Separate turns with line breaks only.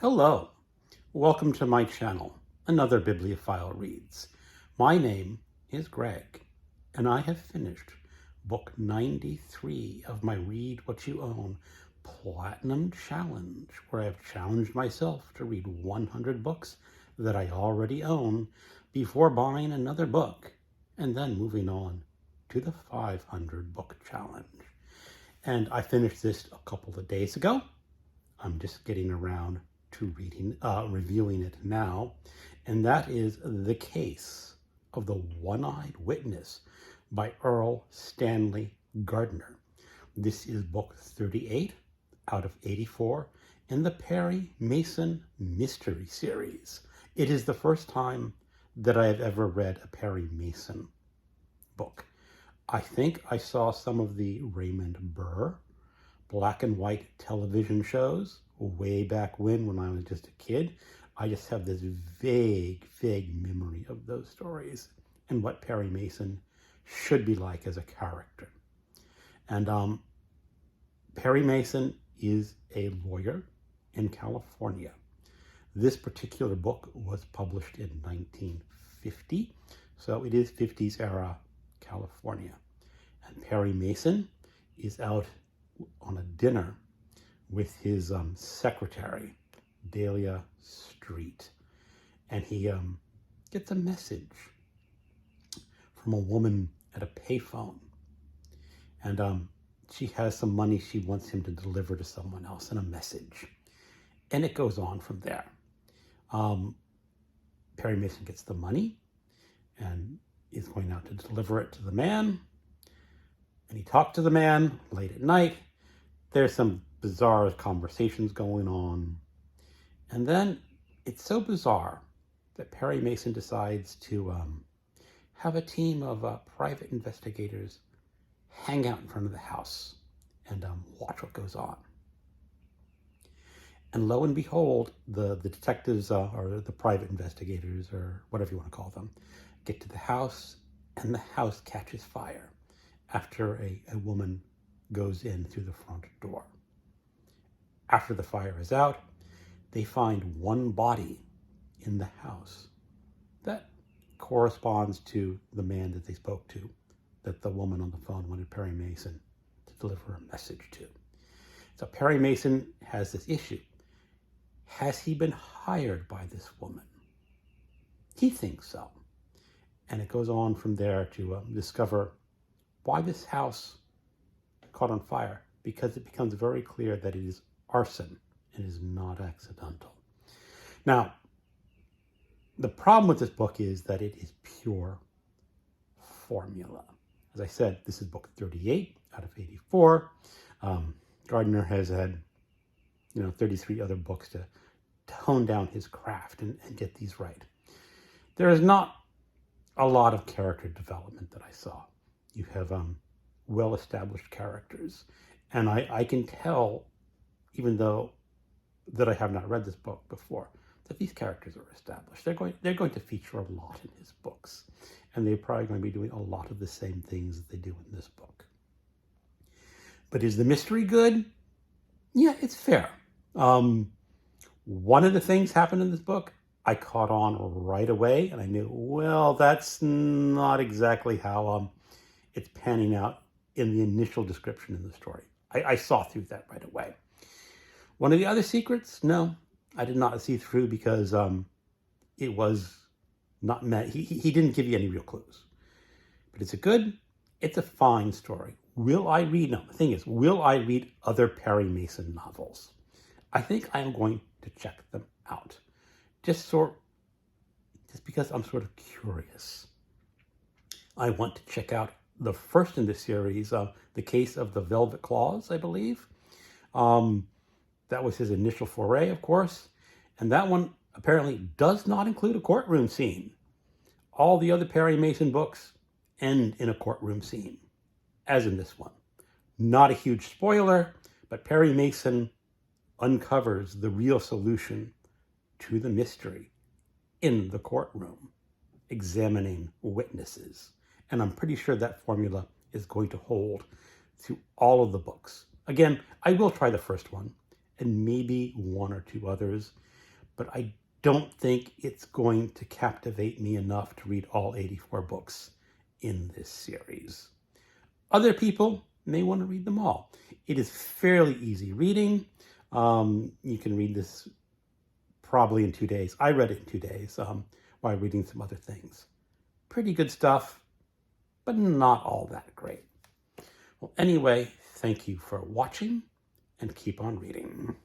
Hello, welcome to my channel, Another Bibliophile Reads. My name is Greg, and I have finished book 93 of my Read What You Own Platinum Challenge, where I've challenged myself to read 100 books that I already own before buying another book, and then moving on to the 500 book challenge. And I finished this a couple of days ago. I'm just getting around to reviewing it now, and that is The Case of the One-Eyed Witness by Erle Stanley Gardner. This is book 38 out of 84 in the Perry Mason Mystery Series. It is the first time that I have ever read a Perry Mason book. I think I saw some of the Raymond Burr black and white television shows way back when I was just a kid. I just have this vague memory of those stories and what Perry Mason should be like as a character. And Perry Mason is a lawyer in California. This particular book was published in 1950, so it is 50s era California. And Perry Mason is out on a dinner with his secretary, Dahlia Street. And he gets a message from a woman at a payphone. And she has some money she wants him to deliver to someone else in a message. And it goes on from there. Perry Mason gets the money and is going out to deliver it to the man. And he talked to the man late at night. There's some bizarre conversations going on. And then it's so bizarre that Perry Mason decides to have a team of private investigators hang out in front of the house and watch what goes on. And lo and behold, the detectives or the private investigators, or whatever you want to call them, get to the house, and the house catches fire after a woman goes in through the front door. After the fire is out, they find one body in the house that corresponds to the man that they spoke to, that the woman on the phone wanted Perry Mason to deliver a message to. So Perry Mason has this issue. Has he been hired by this woman? He thinks so. And it goes on from there to discover why this house caught on fire, because it becomes very clear that it is arson and is not accidental. Now, the problem with this book is that it is pure formula. As I said, this is book 38 out of 84. Gardner has had 33 other books to hone down his craft and get these right. There is not a lot of character development that I saw. You have well-established characters, and I can tell, even though that I have not read this book before, that these characters are established. They're going to feature a lot in his books, and they're probably going to be doing a lot of the same things that they do in this book. But is the mystery good? Yeah, it's fair. One of the things happened in this book I caught on right away, and I knew, well, that's not exactly how it's panning out in the initial description in the story. I saw through that right away. One of the other secrets, no, I did not see through, because it was not meant. He didn't give you any real clues. But it's a fine story. Will I read other Perry Mason novels? I think I am going to check them out. Just because I'm sort of curious. I want to check out the first in the series, The Case of the Velvet Claws, I believe. That was his initial foray, of course. And that one apparently does not include a courtroom scene. All the other Perry Mason books end in a courtroom scene, as in this one. Not a huge spoiler, but Perry Mason uncovers the real solution to the mystery in the courtroom, examining witnesses. And I'm pretty sure that formula is going to hold through all of the books. Again, I will try the first one, and maybe one or two others, but I don't think it's going to captivate me enough to read all 84 books in this series. Other people may want to read them all. It is fairly easy reading. You can read this probably in 2 days. I read it in 2 days while reading some other things. Pretty good stuff, but not all that great. Well, anyway, thank you for watching, and keep on reading.